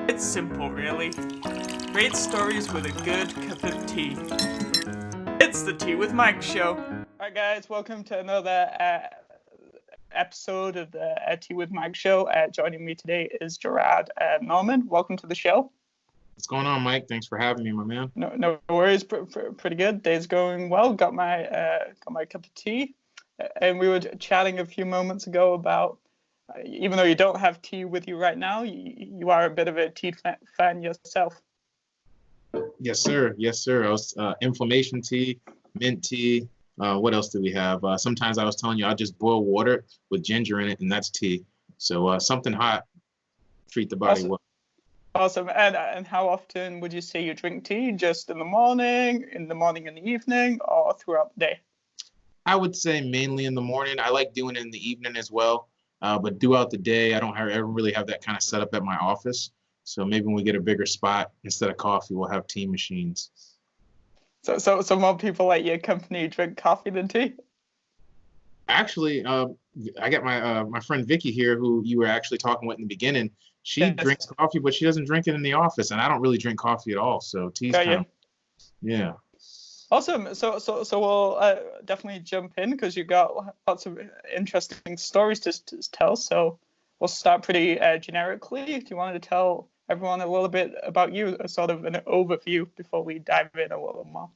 It's simple, really. Great stories with a good cup of tea. It's the Tea with Mike show. Alright, guys, welcome to another episode of the Tea with Mike show. Joining me today is Gerard Norman. Welcome to the show. What's going on, Mike? Thanks for having me, my man. No worries. Pretty good. Day's going well. Got my cup of tea, and we were chatting a few moments ago about. Even though you don't have tea with you right now, you are a bit of a tea fan yourself. Yes, sir. Yes, sir. I was inflammation tea, mint tea. What else do we have? Sometimes I was telling you I just boil water with ginger in it, and that's tea. So something hot, treat the body well. Awesome. And how often would you say you drink tea? Just in the morning and the evening, or throughout the day? I would say mainly in the morning. I like doing it in the evening as well. But throughout the day, I don't ever really have that kind of setup at my office. So maybe when we get a bigger spot, instead of coffee, we'll have tea machines. So more people at your company drink coffee than tea? Actually, I got my friend Vicky here, who you were actually talking with in the beginning. She Yes. drinks coffee, but she doesn't drink it in the office, and I don't really drink coffee at all. So tea's kind of, yeah. Awesome. So we'll definitely jump in because you've got lots of interesting stories to tell. So we'll start pretty generically. If you wanted to tell everyone a little bit about you, a sort of an overview before we dive in a little more.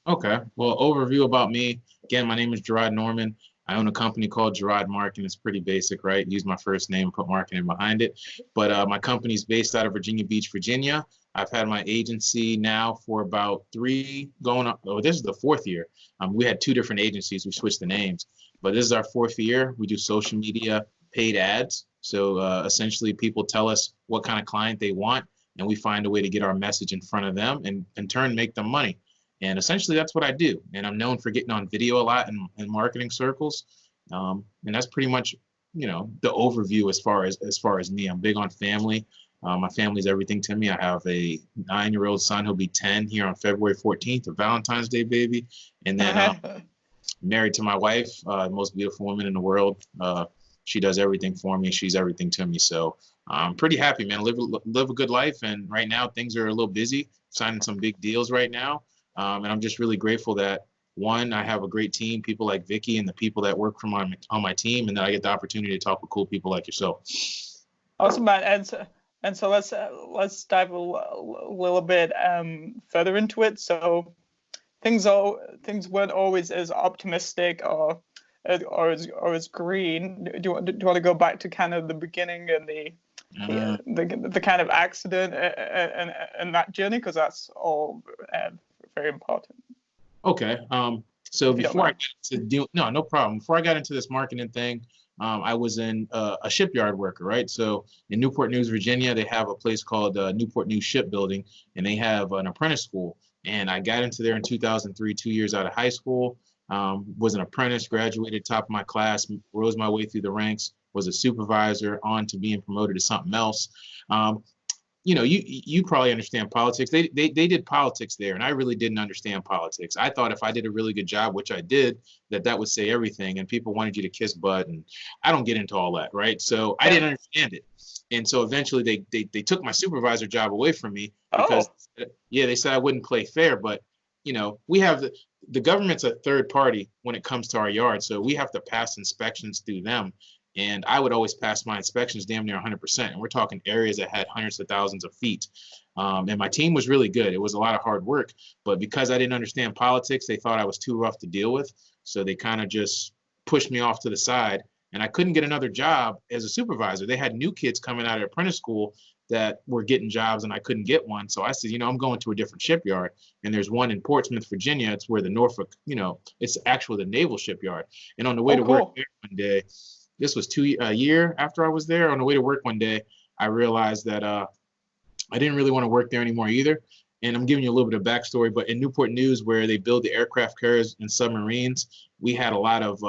Okay. Well, overview about me. Again, my name is Gerard Norman. I own a company called Gerard Marketing. It's pretty basic, right? Use my first name, put marketing behind it. But my company's based out of Virginia Beach, Virginia. I've had my agency now for about this is the fourth year. We had two different agencies. We switched the names, but this is our fourth year. We do social media paid ads. So essentially people tell us what kind of client they want, and we find a way to get our message in front of them and in turn make them money. And essentially that's what I do. And I'm known for getting on video a lot in marketing circles. And that's pretty much, the overview as far as me. I'm big on family. My family's everything to me. I have a 9-year-old son who'll be 10 here on February 14th, a Valentine's Day baby. And then married to my wife, the most beautiful woman in the world. She does everything for me. She's everything to me. So I'm pretty happy, man. Live a good life. And right now things are a little busy, signing some big deals right now. And I'm just really grateful that, one, I have a great team, people like Vicky and the people that work on my team, and that I get the opportunity to talk with cool people like yourself. Awesome, man. And so let's dive a little bit further into it. So things weren't always as optimistic or as green. Do you want to go back to kind of the beginning and the kind of accident and that journey, because that's all very important. Okay. So before I got no problem. Before I got into this marketing thing, I was in a shipyard worker, right? So in Newport News, Virginia, they have a place called Newport News Shipbuilding, and they have an apprentice school. And I got into there in 2003, 2 years out of high school. Was an apprentice, graduated top of my class, rose my way through the ranks, was a supervisor, on to being promoted to something else. You probably understand politics. They did politics there, and I really didn't understand politics. I thought if I did a really good job, which I did, that would say everything, and people wanted you to kiss butt, and I don't get into all that, right? So I didn't understand it, and so eventually they took my supervisor job away from me because they said I wouldn't play fair. But we have the government's a third party when it comes to our yard, so we have to pass inspections through them. And I would always pass my inspections damn near 100%. And we're talking areas that had hundreds of thousands of feet. And my team was really good. It was a lot of hard work. But because I didn't understand politics, they thought I was too rough to deal with. So they kind of just pushed me off to the side. And I couldn't get another job as a supervisor. They had new kids coming out of apprentice school that were getting jobs, and I couldn't get one. So I said, I'm going to a different shipyard. And there's one in Portsmouth, Virginia. It's where the Norfolk, it's actually the naval shipyard. And on the way to work there one day, this was a year after I was there. On the way to work one day, I realized that I didn't really want to work there anymore either. And I'm giving you a little bit of backstory, but in Newport News, where they build the aircraft carriers and submarines, we had a lot of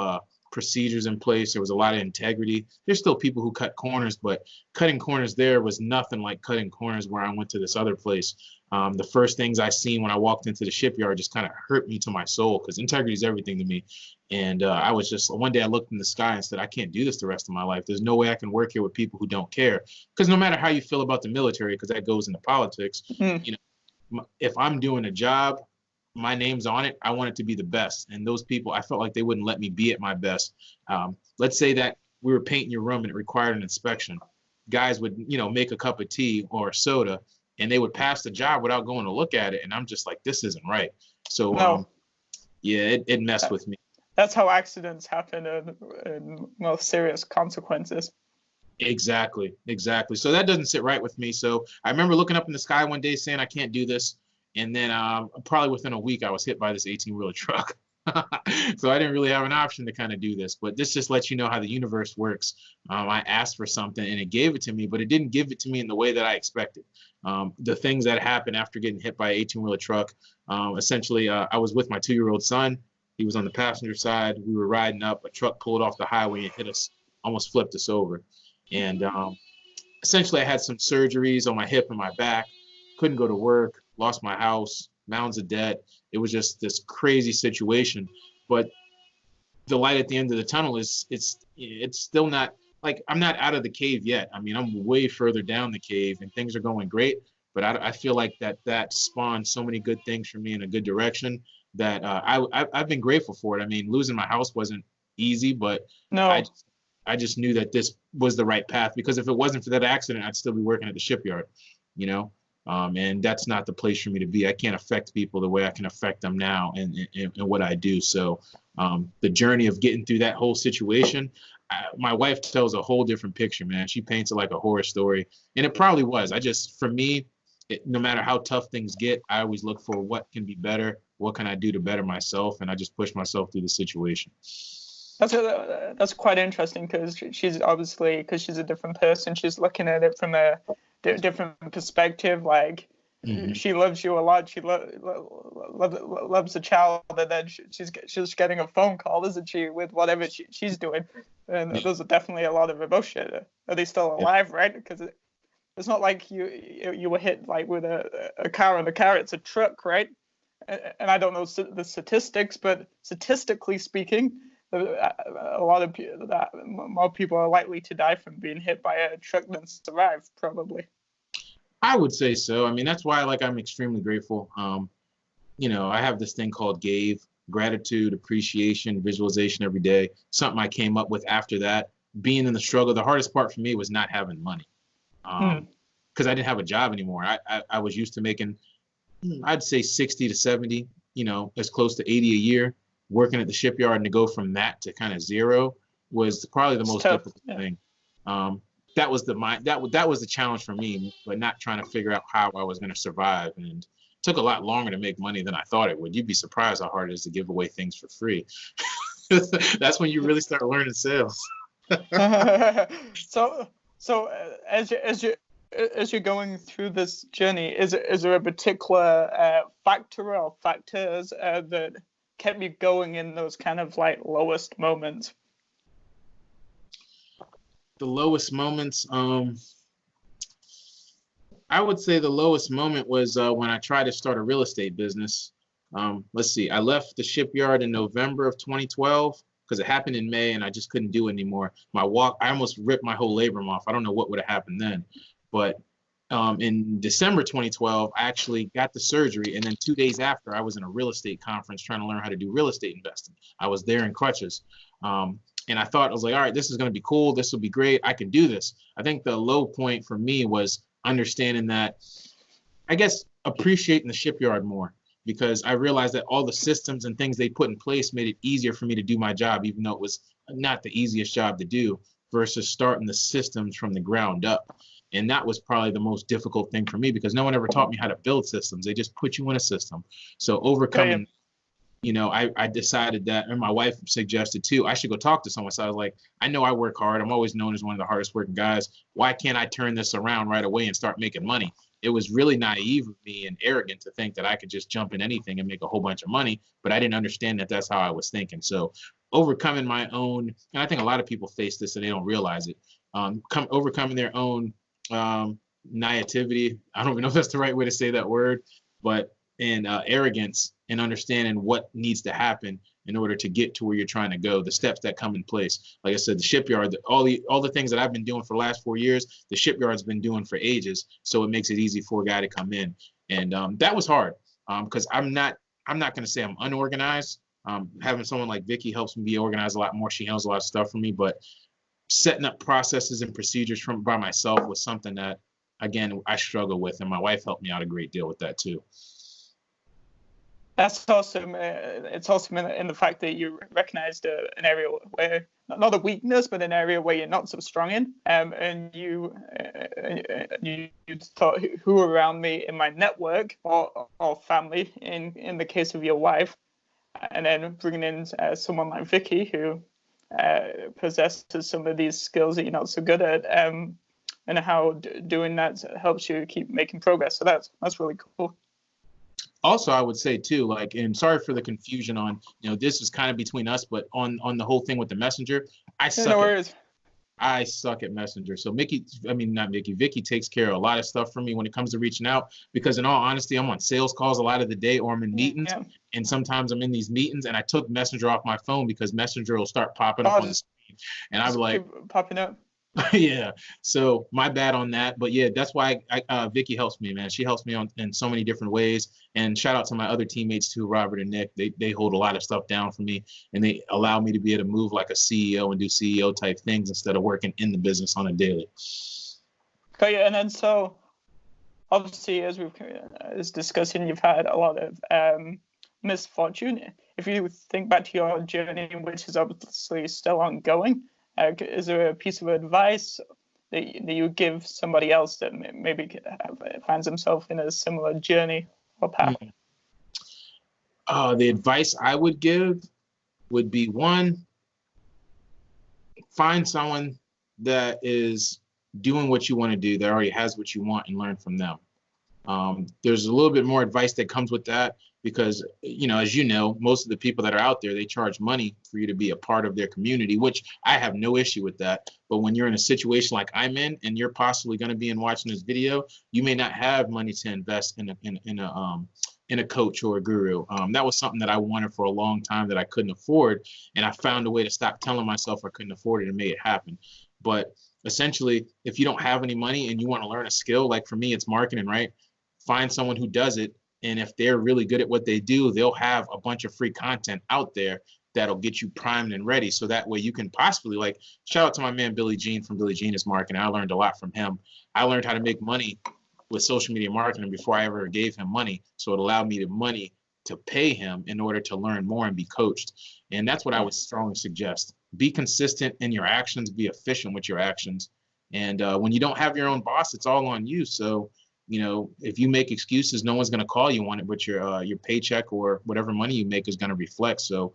procedures in place. There was a lot of integrity. There's still people who cut corners, but cutting corners there was nothing like cutting corners where I went to this other place. The first things I seen when I walked into the shipyard just kind of hurt me to my soul, because integrity is everything to me. And I was just, one day I looked in the sky and said, I can't do this the rest of my life. There's no way I can work here with people who don't care. Because no matter how you feel about the military, because that goes into politics, you know, if I'm doing a job, my name's on it, I want it to be the best. And those people, I felt like they wouldn't let me be at my best. Let's say that we were painting your room and it required an inspection. Guys would, you know, make a cup of tea or a soda, and they would pass the job without going to look at it. And I'm just like, this isn't right. So, yeah, it messed with me. That's how accidents happen and well, serious consequences. Exactly. So that doesn't sit right with me. So I remember looking up in the sky one day saying, I can't do this. And then probably within a week, I was hit by this 18-wheeler truck. So I didn't really have an option to kind of do this. But this just lets you know how the universe works. I asked for something and it gave it to me, but it didn't give it to me in the way that I expected. The things that happened after getting hit by an 18-wheeler truck, essentially, I was with my 2-year-old son. He was on the passenger side. We were riding up. A truck pulled off the highway and hit us, almost flipped us over. And essentially, I had some surgeries on my hip and my back. Couldn't go to work. Lost my house, mounds of debt. It was just this crazy situation. But the light at the end of the tunnel is it's still not, like, I'm not out of the cave yet. I mean, I'm way further down the cave and things are going great. But I feel like that spawned so many good things for me in a good direction that I've been grateful for it. I mean, losing my house wasn't easy, but no. I just knew that this was the right path, because if it wasn't for that accident, I'd still be working at the shipyard, you know? And that's not the place for me to be. I can't affect people the way I can affect them now and what I do. So the journey of getting through that whole situation, my wife tells a whole different picture, man. She paints it like a horror story. And it probably was. For me, no matter how tough things get, I always look for what can be better. What can I do to better myself? And I just push myself through the situation. That's quite interesting, because she's obviously, because she's a different person, she's looking at it from a different perspective. Like, she loves you a lot. She loves the child, and then she's getting a phone call, isn't she, with whatever she's doing? And those are definitely a lot of emotion. Are they still alive, right? Because it's not like you were hit like with a car on the car. It's a truck, right? And I don't know the statistics, but statistically speaking, a lot of more people are likely to die from being hit by a truck than survive, probably. I would say so. I mean, that's why, like, I'm extremely grateful. You know, I have this thing called GAVE, gratitude, appreciation, visualization every day. Something I came up with after that. Being in the struggle, the hardest part for me was not having money, because I didn't have a job anymore. I was used to making, I'd say 60 to 70, you know, as close to 80 a year. Working at the shipyard, and to go from that to kind of zero was probably the most difficult thing. That was the challenge for me, but not trying to figure out how I was going to survive. And it took a lot longer to make money than I thought it would. You'd be surprised how hard it is to give away things for free. That's when you really start learning sales. So as you're going through this journey, is there a particular factor or factors that kept you going in those kind of like lowest moments? The lowest moments, I would say the lowest moment was when I tried to start a real estate business. Let's see, I left the shipyard in November of 2012 because it happened in May and I just couldn't do it anymore. I almost ripped my whole labrum off. I don't know what would have happened then, but in December 2012, I actually got the surgery, and then 2 days after, I was in a real estate conference trying to learn how to do real estate investing. I was there in crutches, and I thought, I was like, all right, this is going to be cool. This will be great. I can do this. I think the low point for me was understanding that, I guess, appreciating the shipyard more, because I realized that all the systems and things they put in place made it easier for me to do my job, even though it was not the easiest job to do, versus starting the systems from the ground up. And that was probably the most difficult thing for me, because no one ever taught me how to build systems. They just put you in a system. So overcoming, you know, I decided that, and my wife suggested too, I should go talk to someone. So I was like, I know I work hard. I'm always known as one of the hardest working guys. Why can't I turn this around right away and start making money? It was really naive of me and arrogant to think that I could just jump in anything and make a whole bunch of money, but I didn't understand that that's how I was thinking. So overcoming my own, and I think a lot of people face this and they don't realize it, overcoming their own naivety. I don't even know if that's the right way to say that word, but and arrogance, and understanding what needs to happen in order to get to where you're trying to go, the steps that come in place. Like I said, the shipyard, all the things that I've been doing for the last 4 years, the shipyard's been doing for ages. So it makes it easy for a guy to come in. And that was hard because I'm not going to say I'm unorganized. Having someone like Vicky helps me be organized a lot more. She handles a lot of stuff for me, but setting up processes and procedures by myself was something that, again, I struggle with, and my wife helped me out a great deal with that too. That's awesome. It's awesome in the fact that you recognized an area where, not a weakness, but an area where you're not so strong in. And you thought, who around me in my network or family, in the case of your wife, and then bringing in someone like Vicky who possesses some of these skills that you're not so good at, and how doing that helps you keep making progress. So that's really cool. Also, I would say too, like, and sorry for the confusion on, this is kind of between us, but on the whole thing with the messenger, I suck at messenger. So Vicky takes care of a lot of stuff for me when it comes to reaching out, because in all honesty, I'm on sales calls a lot of the day, or I'm in meetings, and sometimes I'm in these meetings and I took messenger off my phone because messenger will start popping up on the screen, and I'm like, popping up. Yeah, so my bad on that, but yeah, that's why Vicky helps me, man. She helps me in so many different ways, and shout out to my other teammates too, Robert and Nick. They hold a lot of stuff down for me, and they allow me to be able to move like a CEO and do CEO type things instead of working in the business on a daily. Okay, and then so obviously, as we've discussing, you've had a lot of misfortune. If you think back to your journey, which is obviously still ongoing, is there a piece of advice that you give somebody else that maybe finds himself in a similar journey or path? The advice I would give would be, one, find someone that is doing what you want to do, that already has what you want, and learn from them. There's a little bit more advice that comes with that, because, as you know, most of the people that are out there, they charge money for you to be a part of their community, which I have no issue with that. But when you're in a situation like I'm in, and you're possibly going to be watching this video, you may not have money to invest in a coach or a guru. That was something that I wanted for a long time that I couldn't afford, and I found a way to stop telling myself I couldn't afford it and made it happen. But essentially, if you don't have any money and you want to learn a skill, like for me, it's marketing, right? Find someone who does it. And if they're really good at what they do, they'll have a bunch of free content out there that'll get you primed and ready. So that way you can possibly, like, shout out to my man, Billy Jean from Billy Jean is Marketing. I learned a lot from him. I learned how to make money with social media marketing before I ever gave him money. So it allowed me the money to pay him in order to learn more and be coached. And that's what I would strongly suggest. Be consistent in your actions, be efficient with your actions. And when you don't have your own boss, it's all on you. So, if you make excuses, no one's going to call you on it, but your paycheck or whatever money you make is going to reflect. So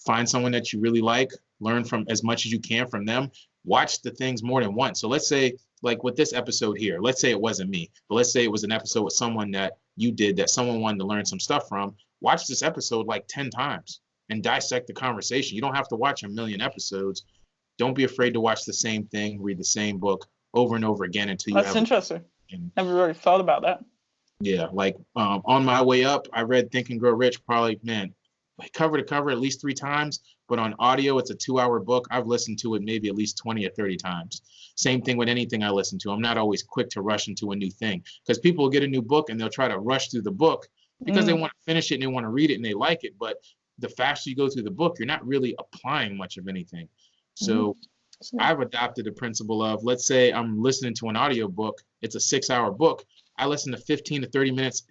find someone that you really like, learn from as much as you can from them, watch the things more than once. So let's say, like with this episode here, let's say it wasn't me, but let's say it was an episode with someone that you did that someone wanted to learn some stuff from. Watch this episode like 10 times and dissect the conversation. You don't have to watch a million episodes. Don't be afraid to watch the same thing, read the same book over and over again until you have. That's interesting. Never really thought about that. Yeah, like on my way up, I read Think and Grow Rich probably, like cover to cover at least 3 times. But on audio, it's a 2-hour book. I've listened to it maybe at least 20 or 30 times. Same thing with anything I listen to. I'm not always quick to rush into a new thing, because people will get a new book and they'll try to rush through the book because they want to finish it and they want to read it and they like it. But the faster you go through the book, you're not really applying much of anything. So I've adopted the principle of, let's say I'm listening to an audio book. It's a 6-hour book. I listen to 15 to 30 minutes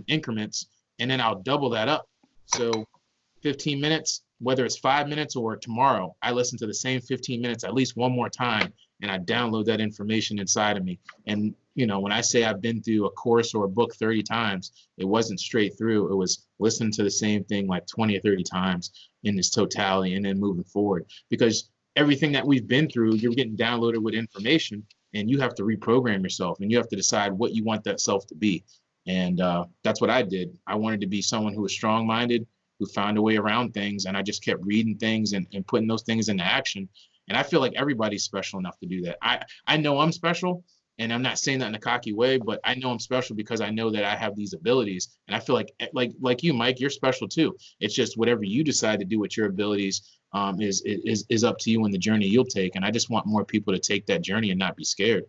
increments, and then I'll double that up. So 15 minutes, whether it's 5 minutes or tomorrow, I listen to the same 15 minutes at least one more time, and I download that information inside of me. And, when I say I've been through a course or a book 30 times, it wasn't straight through. It was listening to the same thing like 20 or 30 times in its totality and then moving forward. Because everything that we've been through, you're getting downloaded with information, and you have to reprogram yourself, and you have to decide what you want that self to be. And that's what I did. I wanted to be someone who was strong-minded, who found a way around things. And I just kept reading things and putting those things into action. And I feel like everybody's special enough to do that. I know I'm special, and I'm not saying that in a cocky way, but I know I'm special because I know that I have these abilities. And I feel like you, Mike, you're special too. It's just whatever you decide to do with your abilities is up to you and the journey you'll take. And I just want more people to take that journey and not be scared.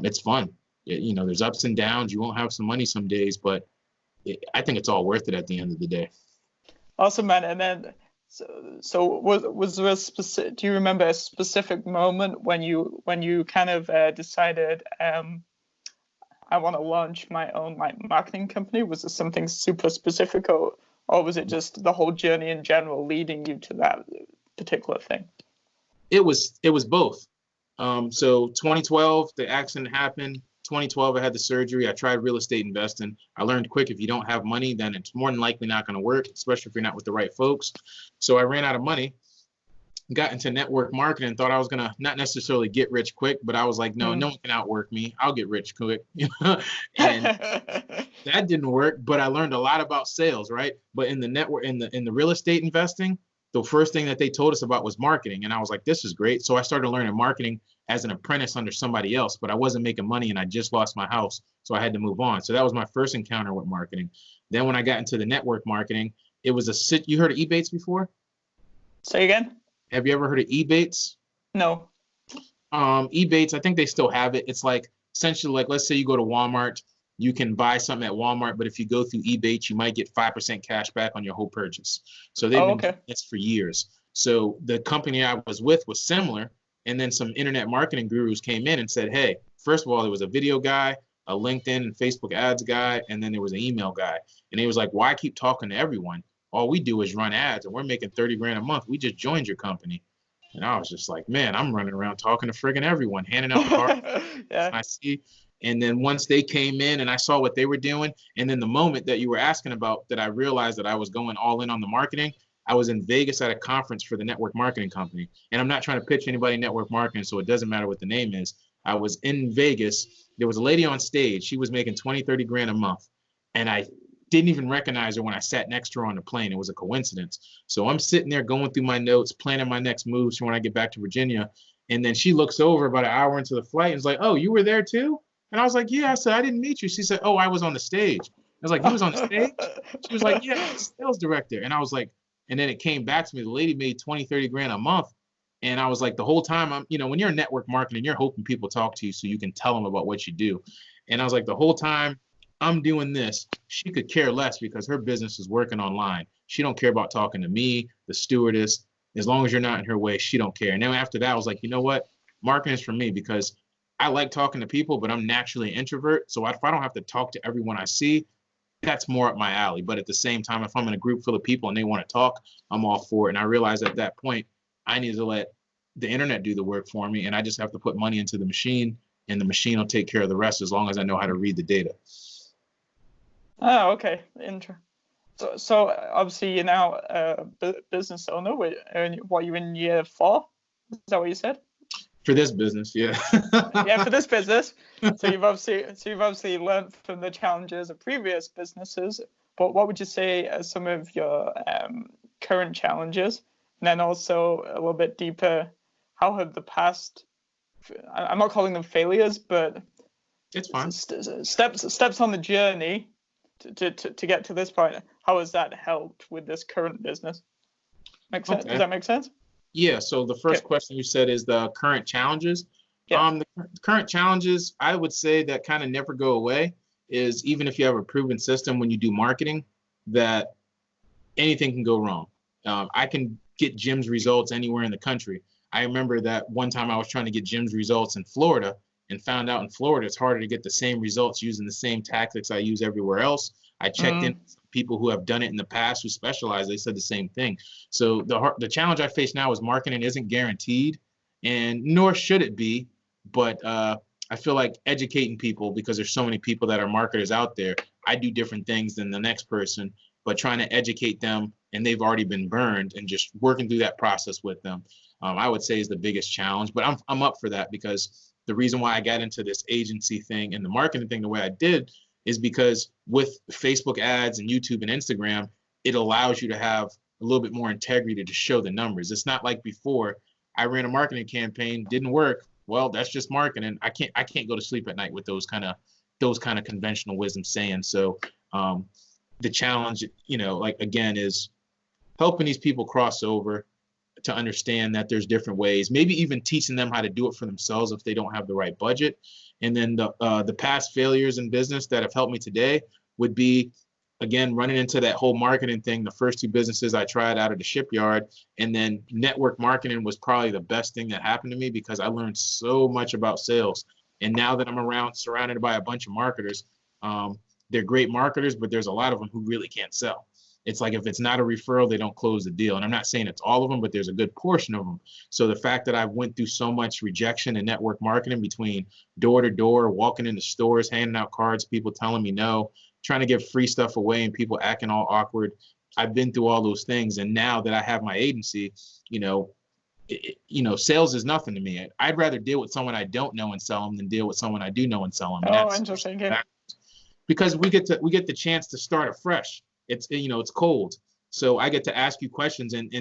It's fun. There's ups and downs. You won't have some money some days, but I think it's all worth it at the end of the day. Awesome, man. And then, so was there a specific? Do you remember a specific moment when you kind of decided I want to launch my own marketing company? Was there something super specific, or was it just the whole journey in general leading you to that particular thing? It was both. So 2012, the accident happened. 2012, I had the surgery. I tried real estate investing. I learned quick, if you don't have money, then it's more than likely not going to work, especially if you're not with the right folks. So I ran out of money, got into network marketing, thought I was going to not necessarily get rich quick, but I was like, no, no one can outwork me. I'll get rich quick. And that didn't work, but I learned a lot about sales, right? But in the network, in the real estate investing, the first thing that they told us about was marketing. And I was like, this is great. So I started learning marketing as an apprentice under somebody else, but I wasn't making money and I just lost my house. So I had to move on. So that was my first encounter with marketing. Then when I got into the network marketing, it was you heard of Ebates before? Say again? Have you ever heard of Ebates? No. Ebates, I think they still have it. It's like essentially like, let's say you go to Walmart, you can buy something at Walmart, but if you go through Ebates, you might get 5% cash back on your whole purchase. So they've been doing this for years. So the company I was with was similar. And then some internet marketing gurus came in and said, hey, first of all, there was a video guy, a LinkedIn and Facebook ads guy, and then there was an email guy. And he was like, why keep talking to everyone? All we do is run ads and we're making 30 grand a month. We just joined your company. And I was just like, man, I'm running around talking to friggin' everyone, handing out the cards. Yeah. I see. And then once they came in and I saw what they were doing, and then the moment that you were asking about that I realized that I was going all in on the marketing, I was in Vegas at a conference for the network marketing company. And I'm not trying to pitch anybody network marketing, so it doesn't matter what the name is. I was in Vegas. There was a lady on stage. She was making 20, 30 grand a month. And I didn't even recognize her when I sat next to her on the plane. It was a coincidence. So I'm sitting there going through my notes, planning my next moves for when I get back to Virginia. And then she looks over about an hour into the flight and is like, oh, you were there too? And I was like, yeah. I said, I didn't meet you. She said, oh, I was on the stage. I was like, you was on the stage? She was like, yeah, I was the sales director. And I was like, and then it came back to me. The lady made 20, 30 grand a month. And I was like, the whole time when you're in network marketing, you're hoping people talk to you so you can tell them about what you do. And I was like, the whole time I'm doing this, she could care less because her business is working online. She don't care about talking to me, the stewardess. As long as you're not in her way, she don't care. And then after that, I was like, you know what? Marketing is for me because I like talking to people, but I'm naturally an introvert. So if I don't have to talk to everyone I see, that's more up my alley. But at the same time, if I'm in a group full of people and they want to talk, I'm all for it. And I realized at that point, I need to let the internet do the work for me. And I just have to put money into the machine and the machine will take care of the rest as long as I know how to read the data. Oh, okay. So obviously you're now a business owner. You're in year 4? Is that what you said? For this business, yeah. Yeah, for this business. So you've obviously learned from the challenges of previous businesses. But what would you say are some of your current challenges? And then also a little bit deeper, how have the past, I'm not calling them failures, but it's fine. Steps on the journey to get to this point, how has that helped with this current business? Make sense? Okay. Does that make sense? Yeah. So the first question you said is the current challenges. Yeah. The current challenges, I would say that kind of never go away, is even if you have a proven system when you do marketing, that anything can go wrong. I can get Jim's results anywhere in the country. I remember that one time I was trying to get Jim's results in Florida and found out in Florida it's harder to get the same results using the same tactics I use everywhere else. I checked in with people who have done it in the past who specialize. They said the same thing. So the challenge I face now is marketing isn't guaranteed, and nor should it be. But I feel like educating people, because there's so many people that are marketers out there. I do different things than the next person, but trying to educate them, and they've already been burned, and just working through that process with them, I would say is the biggest challenge. But I'm up for that, because the reason why I got into this agency thing and the marketing thing the way I did is because with Facebook ads and YouTube and Instagram, it allows you to have a little bit more integrity to show the numbers. It's not like before. I ran a marketing campaign, didn't work. Well, that's just marketing. I can't go to sleep at night with those kind of conventional wisdom saying. So the challenge, like again, is helping these people cross over to understand that there's different ways, maybe even teaching them how to do it for themselves if they don't have the right budget. And then the past failures in business that have helped me today would be, again, running into that whole marketing thing. The first two businesses I tried out of the shipyard, and then network marketing was probably the best thing that happened to me because I learned so much about sales. And now that I'm surrounded by a bunch of marketers, they're great marketers, but there's a lot of them who really can't sell. It's like if it's not a referral, they don't close the deal. And I'm not saying it's all of them, but there's a good portion of them. So the fact that I went through so much rejection in network marketing, between door to door, walking into stores, handing out cards, people telling me no, trying to give free stuff away and people acting all awkward. I've been through all those things. And now that I have my agency, sales is nothing to me. I'd rather deal with someone I don't know and sell them than deal with someone I do know and sell them. And Oh, that's interesting. Yeah. because we get the chance to start afresh. It's cold. So I get to ask you questions and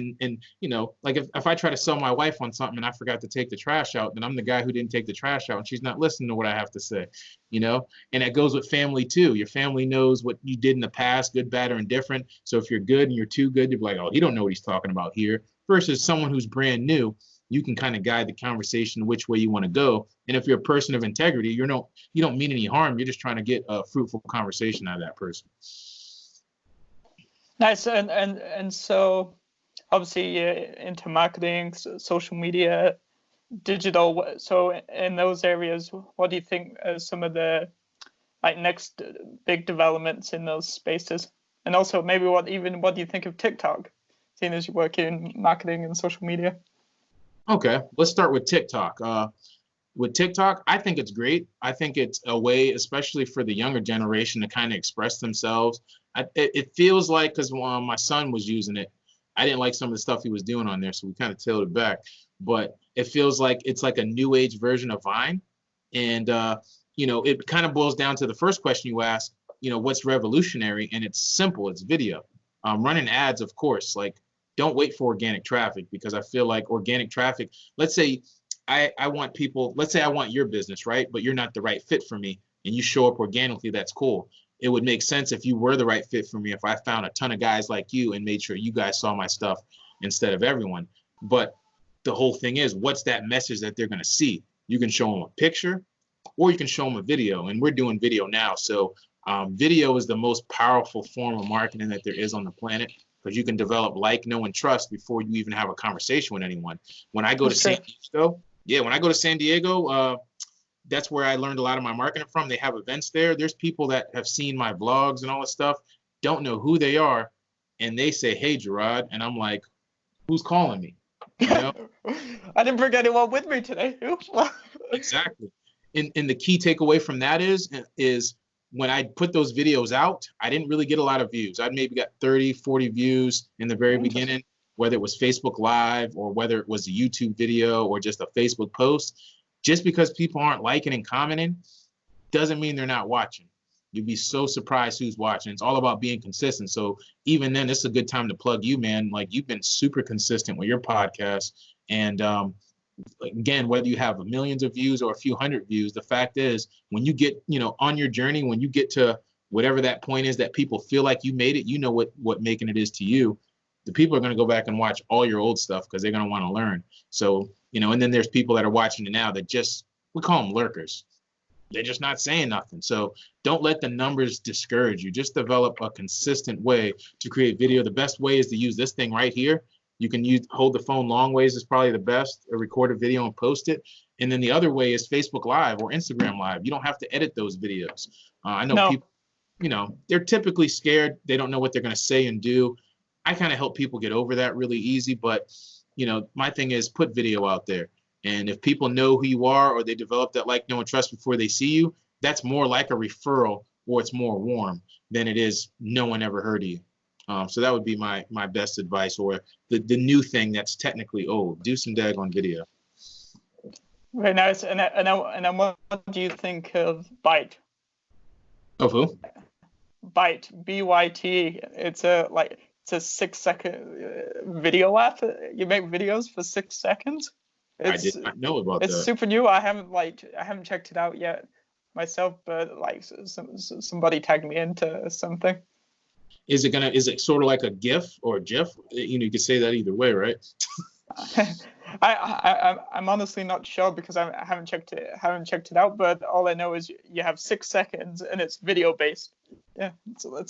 like if I try to sell my wife on something and I forgot to take the trash out, then I'm the guy who didn't take the trash out and she's not listening to what I have to say, and that goes with family too. Your family knows what you did in the past, good, bad, or indifferent. So if you're good and you're too good, you'll be like, oh, he don't know what he's talking about here. Versus someone who's brand new, you can kind of guide the conversation which way you want to go. And if you're a person of integrity, you don't mean any harm. You're just trying to get a fruitful conversation out of that person. Nice. And so obviously into marketing, social media, digital. So in those areas, what do you think are some of the next big developments in those spaces? And also maybe what do you think of TikTok, seeing as you work in marketing and social media? Okay, let's start with TikTok. With TikTok, I think it's great. I think it's a way, especially for the younger generation, to kind of express themselves. It feels like, because my son was using it, I didn't like some of the stuff he was doing on there, so we kind of tailed it back. But it feels like it's like a new age version of Vine. And, it kind of boils down to the first question you ask, what's revolutionary? And it's simple. It's video. Running ads, of course, like don't wait for organic traffic, because I feel like organic traffic, let's say I want people, let's say I want your business, right? But you're not the right fit for me and you show up organically, that's cool. It would make sense if you were the right fit for me, if I found a ton of guys like you and made sure you guys saw my stuff instead of everyone. But the whole thing is, what's that message that they're going to see? You can show them a picture or you can show them a video, and we're doing video now. So video is the most powerful form of marketing that there is on the planet, because you can develop like, know, and trust before you even have a conversation with anyone. When I go to San Diego, when I go to San Diego, that's where I learned a lot of my marketing from. They have events there. There's people that have seen my vlogs and all this stuff, don't know who they are, and they say, "Hey, Gerard," and I'm like, "Who's calling me?" I didn't bring anyone with me today. Exactly. And the key takeaway from that is when I put those videos out, I didn't really get a lot of views. I maybe got 30, 40 views in the very beginning, whether it was Facebook Live or whether it was a YouTube video or just a Facebook post. Just because people aren't liking and commenting doesn't mean they're not watching. You'd be so surprised who's watching. It's all about being consistent. So even then, it's a good time to plug you, man. Like, you've been super consistent with your podcast. And again, whether you have millions of views or a few hundred views, the fact is, when you get, on your journey, when you get to whatever that point is that people feel like you made it, what making it is to you, the people are going to go back and watch all your old stuff because they're going to want to learn. So, and then there's people that are watching it now that we call them lurkers. They're just not saying nothing. So don't let the numbers discourage you. Just develop a consistent way to create video. The best way is to use this thing right here. You can hold the phone long ways is probably the best, or record a video and post it. And then the other way is Facebook Live or Instagram Live. You don't have to edit those videos. I know people, they're typically scared. They don't know what they're going to say and do. I kind of help people get over that really easy. But, my thing is, put video out there. And if people know who you are, or they develop that like, know, and trust before they see you, that's more like a referral, or it's more warm than it is no one ever heard of you. So that would be my best advice, or the new thing that's technically old. Do some daggone video. Very nice. And what do you think of Byte? Of who? Byte, BYT. It's it's a 6-second video app. You make videos for 6 seconds. I did not know about It's that. super new. I haven't checked it out yet myself, but like somebody tagged me into something. Is it sort of like a GIF or a GIF? You could say that either way, right? I'm honestly not sure because I haven't checked it out. But all I know is you have 6 seconds and it's video based. Yeah, so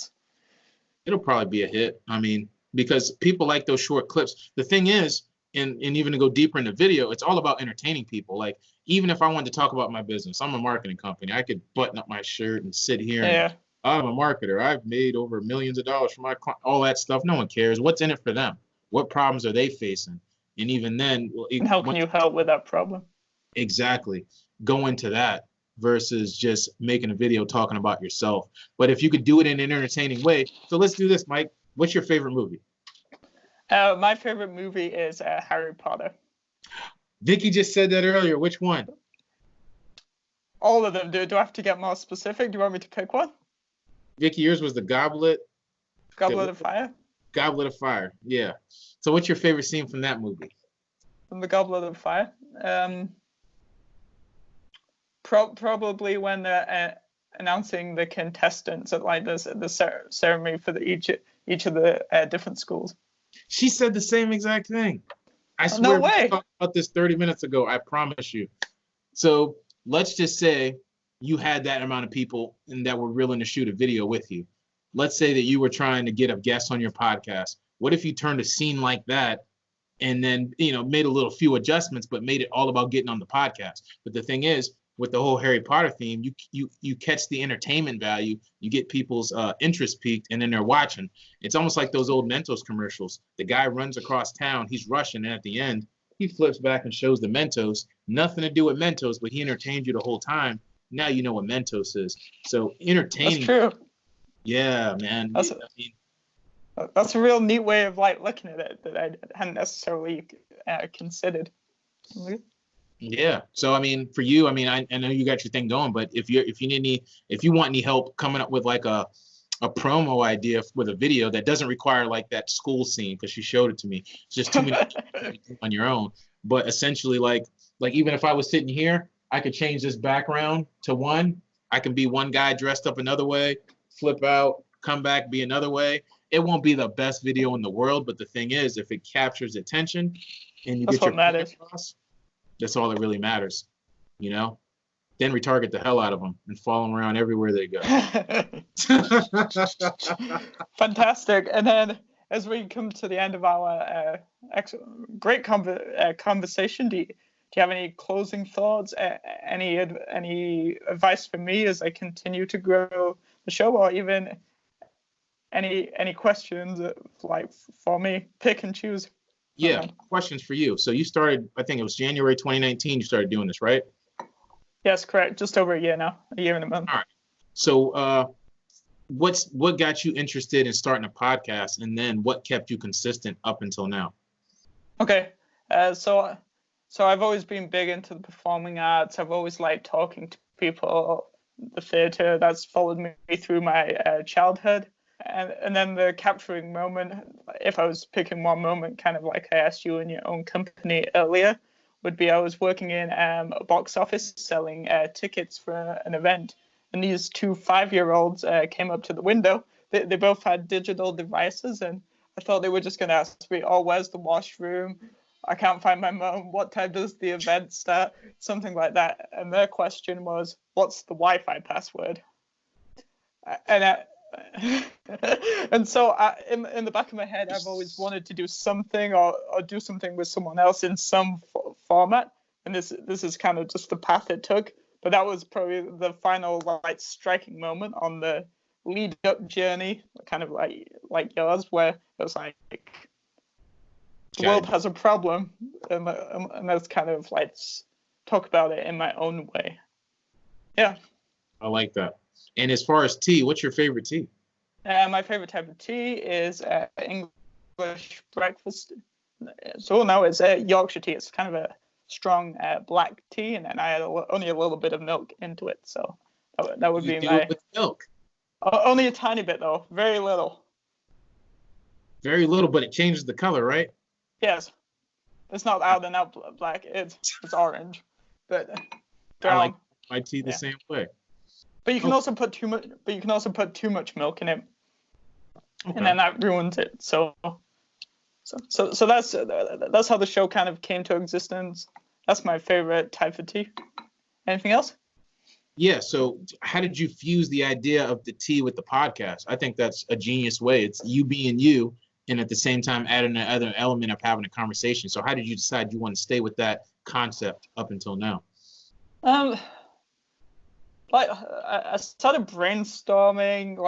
It'll probably be a hit. I mean, because people like those short clips. The thing is, and even to go deeper into video, it's all about entertaining people. Like, even if I wanted to talk about my business, I'm a marketing company. I could button up my shirt and sit here and I'm a marketer. I've made over millions of dollars for my client, all that stuff. No one cares. What's in it for them? What problems are they facing? And even then, and how can you help with that problem? Exactly. Go into that versus just making a video talking about yourself. But if you could do it in an entertaining way. So let's do this, Mike. What's your favorite movie? My favorite movie is Harry Potter. Vicky just said that earlier. Which one? All of them. Do I have to get more specific? Do you want me to pick one? Vicky, yours was the Goblet. Goblet of Fire? Goblet of Fire, yeah. So what's your favorite scene from that movie? From the Goblet of Fire? Probably when they're announcing the contestants at like the ceremony for each of the different schools. She said the same exact thing. I swear no way. We talked about this 30 minutes ago. I promise you. So let's just say you had that amount of people and that were willing to shoot a video with you. Let's say that you were trying to get a guest on your podcast. What if you turned a scene like that and then, made a little few adjustments, but made it all about getting on the podcast? But the thing is, with the whole Harry Potter theme, you catch the entertainment value, you get people's interest peaked, and then they're watching. It's almost like those old Mentos commercials. The guy runs across town, he's rushing, and at the end, he flips back and shows the Mentos. Nothing to do with Mentos, but he entertained you the whole time. Now you know what Mentos is. So entertaining. That's true. Yeah, man. That's a real neat way of like looking at it that I hadn't necessarily considered. Yeah. So I mean, for you, I know you got your thing going, but if you want any help coming up with like a promo idea with a video that doesn't require like that school scene, because she showed it to me, it's just too many on your own. But essentially, like even if I was sitting here, I could change this background to one. I can be one guy dressed up another way, flip out, come back, be another way. It won't be the best video in the world, but the thing is, if it captures attention and you get your point across, that's all that really matters, Then retarget the hell out of them and follow them around everywhere they go. Fantastic. And then as we come to the end of our great conversation, do you have any closing thoughts? Any advice for me as I continue to grow the show, or even any questions like for me? Pick and choose. Yeah, questions for you. So you started, I think it was January 2019. You started doing this, right? Yes, correct. Just over a year now, a year and a month. All right. So what got you interested in starting a podcast, and then what kept you consistent up until now? Okay, so I've always been big into the performing arts. I've always liked talking to people, the theater. That's followed me through my childhood. And then the capturing moment, if I was picking one moment, kind of like I asked you in your own company earlier, would be I was working in a box office selling tickets for an event. And these two 5-year-olds came up to the window. They both had digital devices, and I thought they were just going to ask me, oh, where's the washroom? I can't find my mom. What time does the event start? Something like that. And their question was, what's the Wi-Fi password? And so in the back of my head, I've always wanted to do something or do something with someone else in some format. And this is kind of just the path it took. But that was probably the final like striking moment on the lead up journey, kind of like yours, where it was like the world has a problem, and that's kind of like talk about it in my own way. Yeah. I like that. And as far as tea, what's your favorite tea? My favorite type of tea is English breakfast. So now it's Yorkshire tea. It's kind of a strong black tea, and then I add only a little bit of milk into it. So that would be my. With milk? Only a tiny bit though, very little. Very little, but it changes the color, right? Yes, it's not out and out black. It's orange, but I like brown. my tea the Yeah. same way. But you can Okay. also put too much. But you can also put too much milk in it, Okay. and then that ruins it. So that's how the show kind of came to existence. That's my favorite type of tea. Anything else? Yeah. So how did you fuse the idea of the tea with the podcast? I think that's a genius way. It's you being you, and at the same time adding another element of having a conversation. So how did you decide you want to stay with that concept up until now? Like I started brainstorming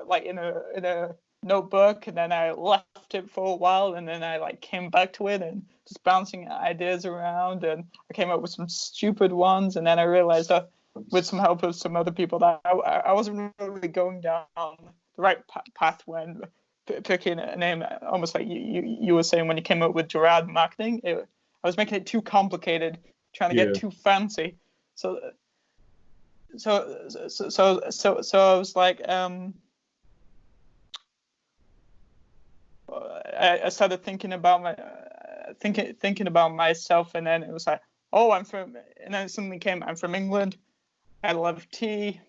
like in a notebook, and then I left it for a while, and then I like came back to it and just bouncing ideas around, and I came up with some stupid ones, and then I realized that with some help of some other people that I wasn't really going down the right path when picking a name, almost like you were saying when you came up with Gerard marketing. I was making it too complicated, trying to get too fancy. So I was like, I started thinking about thinking about myself, and then it was like, oh, and then it suddenly came, I'm from England, I love tea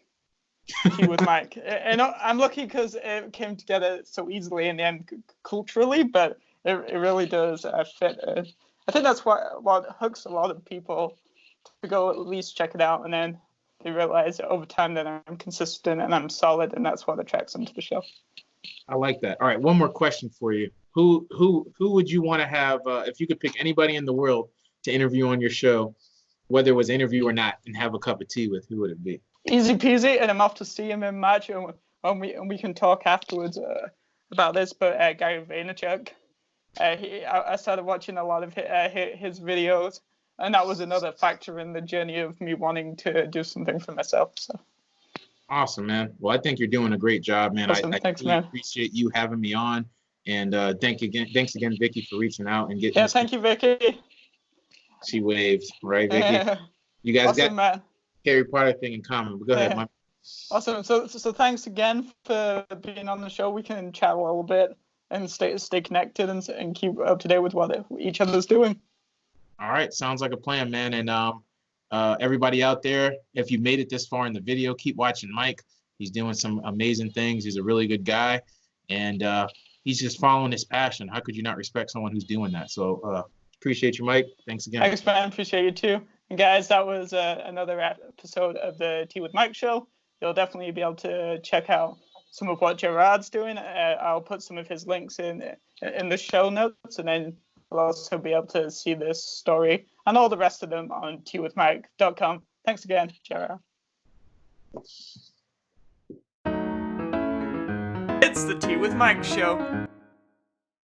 with Mike, and I'm lucky because it came together so easily in the end culturally, but it really does fit. I think that's what hooks a lot of people to go at least check it out, and then they realize over time that I'm consistent and I'm solid, and that's what attracts them to the show. I like that. All right, one more question for you. Who would you want to have if you could pick anybody in the world to interview on your show, whether it was interview or not, and have a cup of tea with? Who would it be? Easy peasy, and I'm off to see him in March, and we can talk afterwards about this. But Gary Vaynerchuk, I started watching a lot of his videos, and that was another factor in the journey of me wanting to do something for myself. So. Awesome, man. Well, I think you're doing a great job, man. Awesome. I Thanks, really man. appreciate you having me on, and thanks again, Vicky, for reaching out and getting. Yeah, thank you, Vicky. She waved, right, Vicky? You guys awesome, got man. Harry Potter thing in common. But go ahead, man. Awesome. So thanks again for being on the show. We can chat a little bit and stay connected and keep up to date with what each other's doing. All right, sounds like a plan, man. And everybody out there, if you made it this far in the video, keep watching Mike. He's doing some amazing things. He's a really good guy, and he's just following his passion. How could you not respect someone who's doing that? So appreciate you, Mike. Thanks again. Thanks, man. Appreciate you too. And guys, that was another episode of the Tea with Mike show. You'll definitely be able to check out some of what Gerard's doing. I'll put some of his links in the show notes, and then you'll also be able to see this story and all the rest of them on teawithmike.com. Thanks again, Gerard. It's the Tea with Mike show.